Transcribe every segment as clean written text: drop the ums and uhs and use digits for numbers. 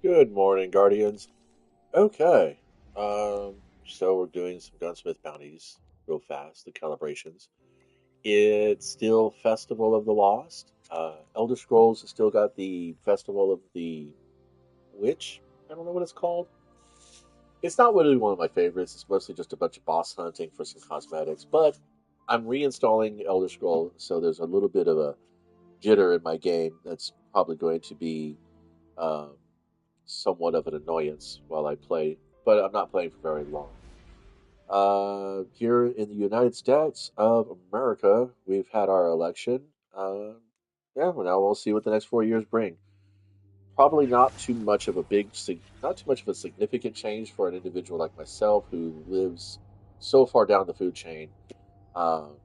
Good morning, Guardians. Okay. Um, so we're doing some gunsmith bounties real fast, the calibrations. It's still Festival of the Lost. Elder Scrolls has still got the Festival of the Witch. I don't know what it's called. It's not really one of my favorites. It's mostly just a bunch of boss hunting for some cosmetics. But I'm reinstalling Elder Scroll, so there's a little bit of a jitter in my game that's probably going to be um, somewhat of an annoyance while I play, but I'm not playing for very long. Here in the United States of America, we've had our election. Uh, yeah, well, now we'll see what the next 4 years bring. Probably not too much of a not too much of a significant change for an individual like myself who lives so far down the food chain. Um,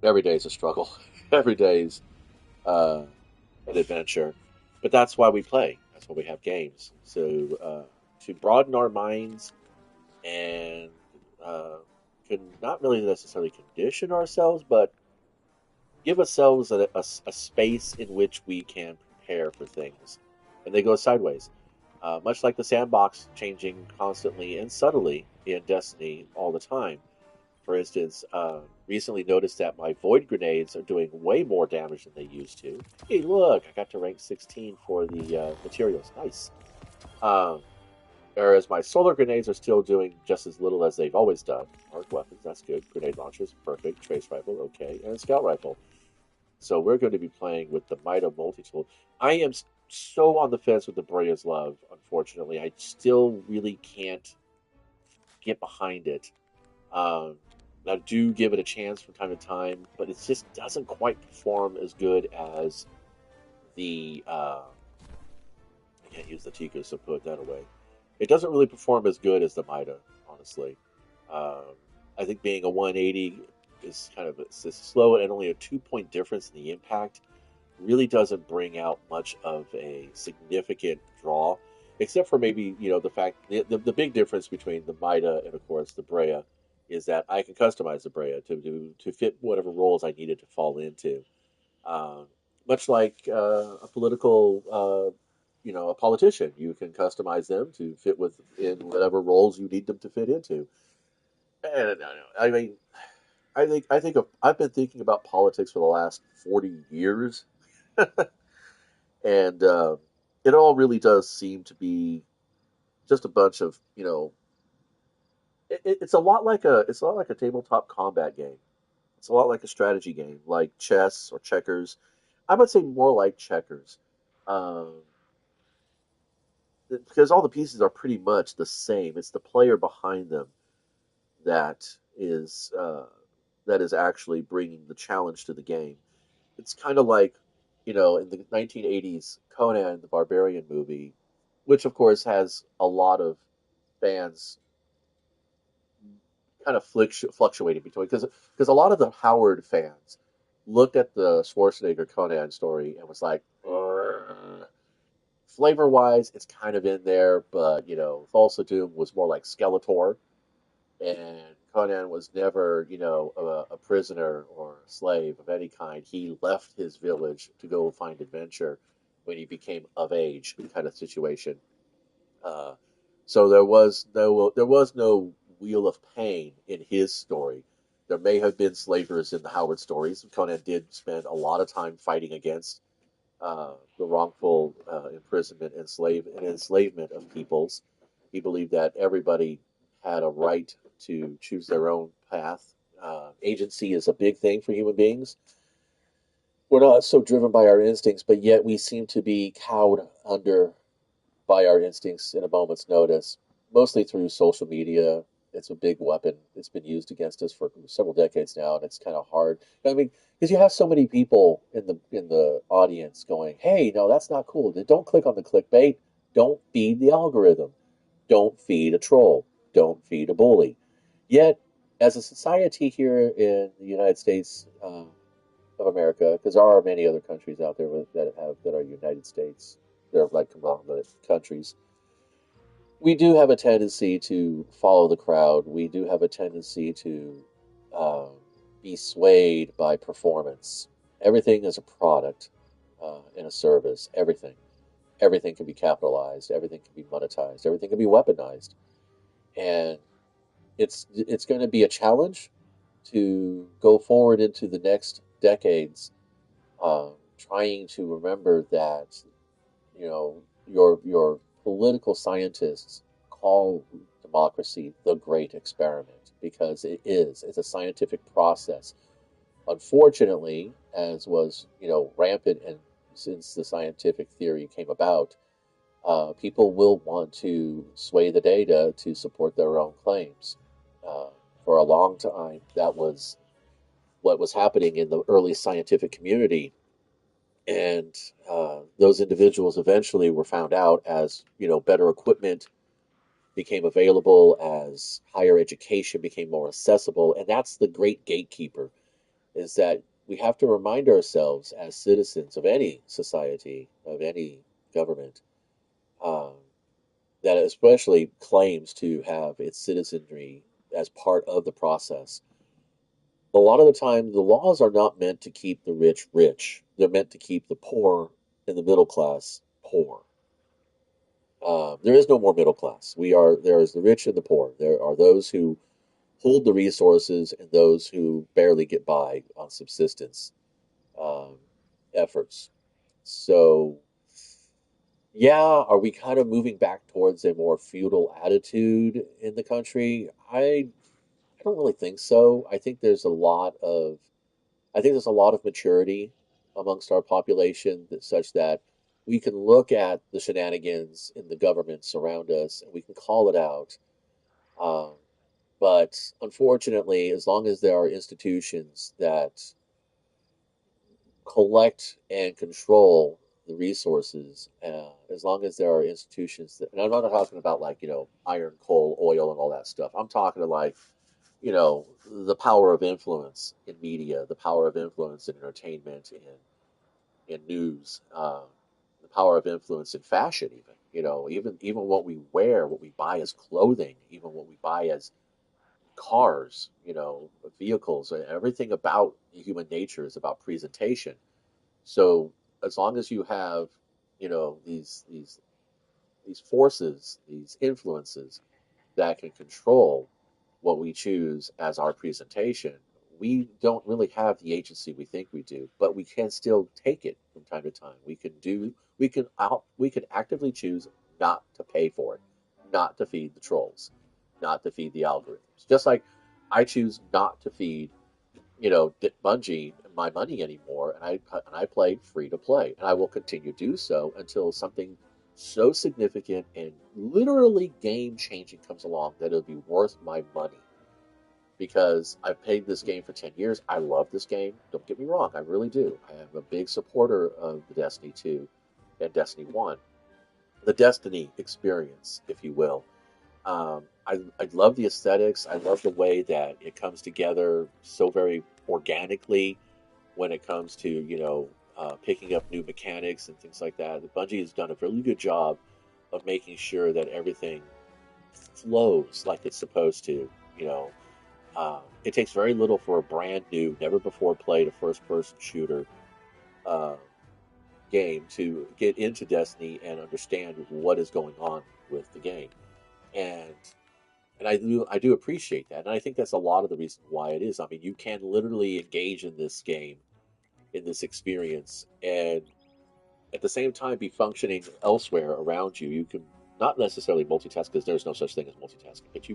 every day is a struggle. Every day is uh, an adventure. But that's why we play. That's why we have games. So to broaden our minds and uh, can not really necessarily condition ourselves, but give ourselves a space in which we can prepare for things. And they go sideways. Much like the sandbox changing constantly and subtly in Destiny all the time. For instance, recently noticed that my void grenades are doing way more damage than they used to. Hey, look, I got to rank 16 for the materials. Nice. Um, Whereas my solar grenades are still doing just as little as they've always done. Arc weapons, that's good. Grenade launchers, perfect. Trace rifle, okay. And a scout rifle. So we're going to be playing with the Mida multi-tool. I am so on the fence with the Brea's Love, unfortunately. I still really can't get behind it. Um, I do give it a chance from time to time, but it just doesn't quite perform as good as the. I can't use the Tiku, so put that away. It doesn't really perform as good as the Mida, honestly. Um, I think being a 180 is kind of it's slow and only a 2 point difference in the impact really doesn't bring out much of a significant draw, except for maybe the fact the big difference between the Mida and of course the Brea is that I can customize the Brea to fit whatever roles I needed to fall into. Um, Much like a political, a politician, you can customize them to fit within whatever roles you need them to fit into. And I mean, I've been thinking about politics for the last 40 years, and it all really does seem to be just a bunch of it's a lot like a tabletop combat game. It's a lot like a strategy game, like chess or checkers. I would say more like checkers, um, because all the pieces are pretty much the same. It's the player behind them that is uh, that is actually bringing the challenge to the game. It's kind of like, in the 1980s Conan the Barbarian movie, which of course has a lot of fans kind of fluctuating between because a lot of the Howard fans looked at the Schwarzenegger Conan story and was like, flavor wise, it's kind of in there, but Thulsa Doom was more like Skeletor, and Conan was never a prisoner or a slave of any kind. He left his village to go find adventure when he became of age, kind of situation. Uh, so there was no wheel of pain in his story. There may have been slavers in the Howard stories. Conan did spend a lot of time fighting against the wrongful imprisonment and enslavement of peoples. He believed that everybody had a right to choose their own path. Agency is a big thing for human beings. We're not so driven by our instincts, but yet we seem to be cowed under by our instincts in a moment's notice, mostly through social media. It's a big weapon. It's been used against us for several decades now, and it's kind of hard. I mean, because you have so many people in the audience going, "Hey, no, that's not cool. Don't click on the clickbait. Don't feed the algorithm. Don't feed a troll. Don't feed a bully." Yet, as a society here in the United States of America, because there are many other countries out there that are United States, they're like conglomerate countries. We do have a tendency to follow the crowd. We do have a tendency to um, be swayed by performance. Everything is a product and a service. Everything. everything can be capitalized, everything can be monetized, everything can be weaponized, and it's going to be a challenge to go forward into the next decades, trying to remember that your political scientists call democracy the great experiment because it is. It's a scientific process. Unfortunately, as was rampant and since the scientific theory came about, people will want to sway the data to support their own claims. Uh, for a long time, that was what was happening in the early scientific community, and those individuals eventually were found out as better equipment became available, as higher education became more accessible, and that's the great gatekeeper. Is that we have to remind ourselves as citizens of any society, of any government, um, that especially claims to have its citizenry as part of the process. A lot of the time, the laws are not meant to keep the rich rich. They're meant to keep the poor and the middle class poor. There is no more middle class. There is the rich and the poor. There are those who hold the resources and those who barely get by on subsistence um, efforts. So, yeah, are we kind of moving back towards a more feudal attitude in the country? I don't really think so. I think there's a lot of maturity amongst our population such that we can look at the shenanigans in the governments around us and we can call it out. Um, but unfortunately, as long as there are institutions that collect and control the resources, as long as there are institutions that, and I'm not talking about like, iron, coal, oil, and all that stuff. I'm talking to like, the power of influence in media, the power of influence in entertainment, in news, the power of influence in fashion, even, even what we wear, what we buy as clothing, even what we buy as cars, vehicles, everything about human nature is about presentation. So as long as you have, these forces, these influences that can control what we choose as our presentation, we don't really have the agency we think we do, but we can still take it from time to time. We can actively choose not to pay for it, not to feed the trolls, not to feed the algorithms. Just like I choose not to feed Bungie my money anymore, and I play free to play, and I will continue to do so until something so significant and literally game changing comes along that it'll be worth my money. Because I've played this game for 10 years. I love this game. Don't get me wrong, I really do. I am a big supporter of the Destiny 2 and Destiny 1, the Destiny experience, if you will. I love the aesthetics. I love the way that it comes together so very organically when it comes to picking up new mechanics and things like that. The Bungie has done a really good job of making sure that everything flows like it's supposed to. You know, it takes very little for a brand new, never before played a first-person shooter uh, game to get into Destiny and understand what is going on with the game. And I do appreciate that, and I think that's a lot of the reason why it is. I mean, you can literally engage in this game, in this experience, and at the same time be functioning elsewhere around you. You can not necessarily multitask because there's no such thing as multitasking, but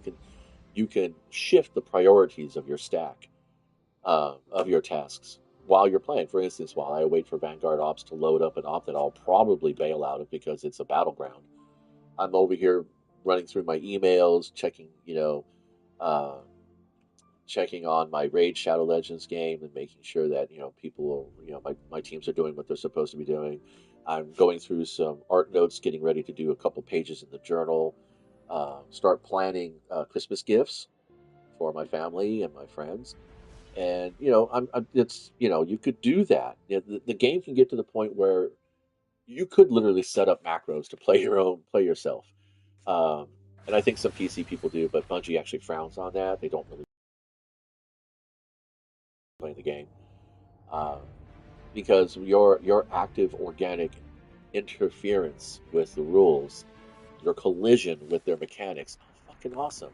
you can shift the priorities of your stack, of your tasks while you're playing. For instance, while I wait for Vanguard ops to load up an op that I'll probably bail out of because it's a battleground, I'm over here running through my emails, uh, checking on my Raid Shadow Legends game and making sure that my teams are doing what they're supposed to be doing. I'm going through some art notes, getting ready to do a couple pages in the journal, start planning Christmas gifts for my family and my friends. And it's you could do that. The game can get to the point where you could literally set up macros to play yourself. Um, and I think some PC people do, but Bungie actually frowns on that. They don't really play the game. Um, because your active organic interference with the rules, your collision with their mechanics. Oh, fucking awesome.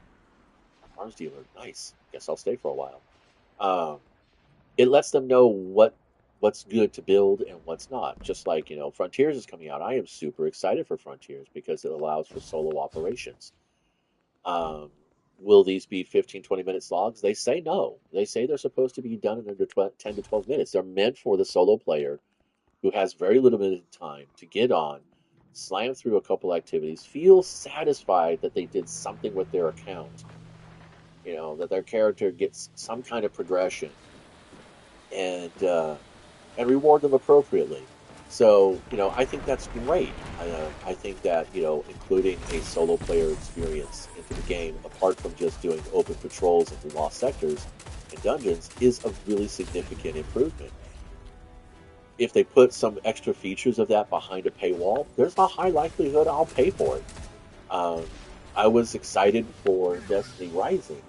Arms dealer, nice. Guess I'll stay for a while. Um, it lets them know what's good to build and what's not. Just like, Frontiers is coming out. I am super excited for Frontiers because it allows for solo operations. Um, will these be 15, 20 minute slogs? They say no. They say they're supposed to be done in under 10 to 12 minutes. They're meant for the solo player who has very limited time to get on, slam through a couple activities, feel satisfied that they did something with their account, that their character gets some kind of progression, and reward them appropriately. So, I think that's great. I think that, including a solo player experience into the game, apart from just doing open patrols into lost sectors and dungeons, is a really significant improvement. If they put some extra features of that behind a paywall, there's a high likelihood I'll pay for it. Um, I was excited for Destiny Rising,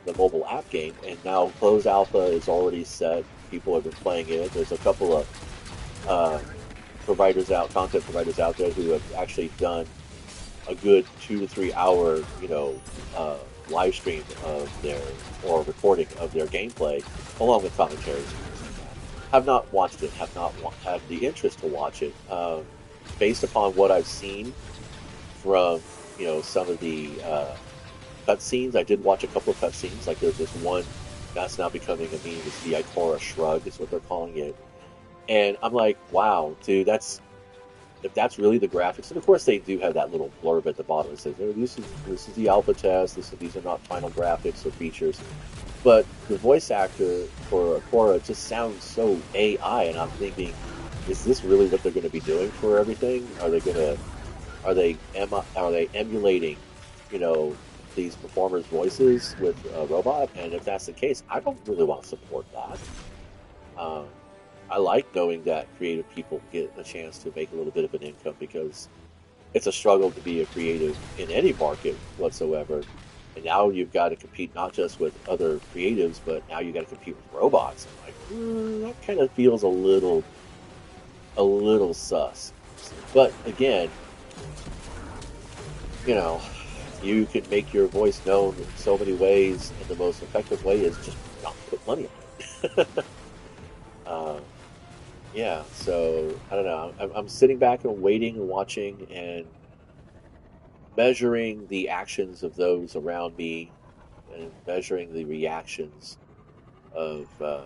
the mobile app game, and now closed alpha is already set. People have been playing it. There's a couple of uh, content providers out there who have actually done a good 2 to 3 hour, uh, live stream of their or recording of their gameplay, along with commentaries and things like that. Have not watched it. Have not had the interest to watch it. Based upon what I've seen from some of the cutscenes, I did watch a couple of cutscenes. Like there's this one that's now becoming a meme. It's the Ikora Shrug, is what they're calling it. And I'm like, wow, dude, if that's really the graphics. And of course, they do have that little blurb at the bottom that says, oh, this is the alpha test. These are not final graphics or features. But the voice actor for Ikora just sounds so AI, and I'm thinking, is this really what they're going to be doing for everything? Are they emulating, you know, these performers' voices with a robot? And if that's the case, I don't really want to support that. Um, I like knowing that creative people get a chance to make a little bit of an income because it's a struggle to be a creative in any market whatsoever. And now you've got to compete not just with other creatives, but now you got to compete with robots. I'm like, that kind of feels a little sus. But again, you know, you can make your voice known in so many ways, and the most effective way is just not put money on it. uh, yeah, so I don't know. I'm sitting back and waiting and watching and measuring the actions of those around me and measuring the reactions of the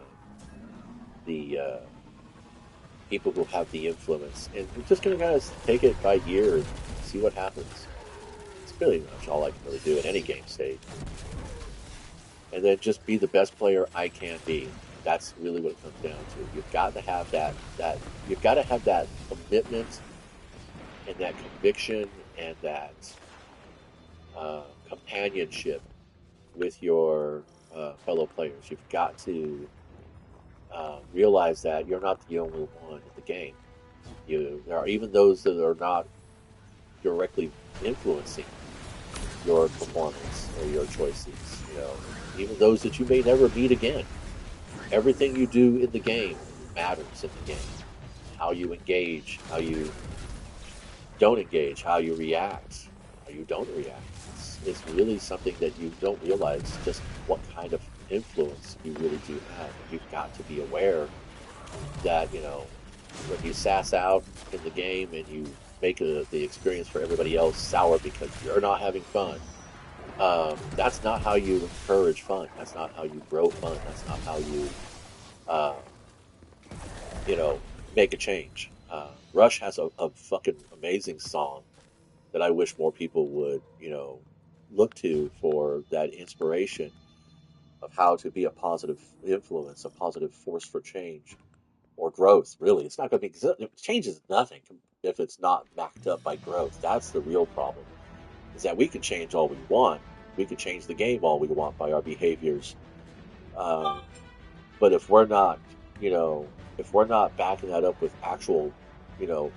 people who have the influence. And we're just going to kind of take it by year and see what happens. It's pretty much all I can really do in any game state. And then just be the best player I can be. That's really what it comes down to. You've got to have that you've got to have that commitment and that conviction and that companionship with your fellow players. You've got to realize that you're not the only one in the game. There are even those that are not directly influencing your performance or your choices. Even those that you may never meet again. Everything you do in the game matters in the game. How you engage, how you don't engage, how you react, how you don't react. It's really something that you don't realize just what kind of influence you really do have. You've got to be aware that, when you sass out in the game and you make the experience for everybody else sour because you're not having fun, that's not how you encourage fun. That's not how you grow fun. That's not how you, uh, you know, make a change. Rush has a fucking amazing song that I wish more people would, look to for that inspiration of how to be a positive influence, a positive force for change or growth. Really, it's not going to be change is nothing if it's not backed up by growth. That's the real problem. Is that we can change all we want. We can change the game all we want by our behaviors. Um, but if we're not backing that up with actual,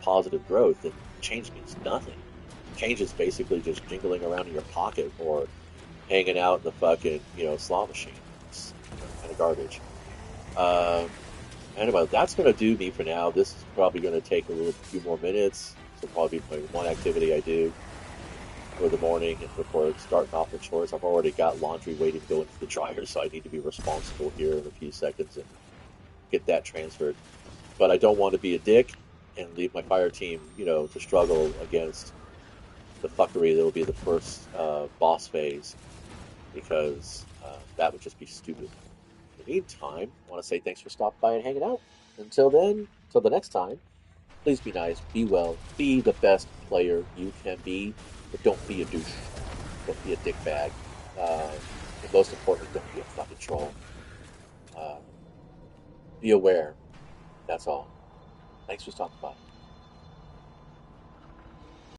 positive growth, then change means nothing. Change is basically just jingling around in your pocket or hanging out in the fucking, slot machine. It's kind of garbage. Um, Anyway, that's going to do me for now. This is probably going to take a little few more minutes. This will probably be my one activity I do for the morning and before starting off with chores. I've already got laundry waiting to go into the dryer, so I need to be responsible here in a few seconds and get that transferred. But I don't want to be a dick and leave my fire team, to struggle against the fuckery that will be the first boss phase because that would just be stupid. In the meantime, I want to say thanks for stopping by and hanging out. Until then, till the next time, please be nice, be well, be the best player you can be, but don't be a douche. Don't be a dickbag. And most importantly, don't be a fucking troll. Uh, be aware. That's all. Thanks for stopping by.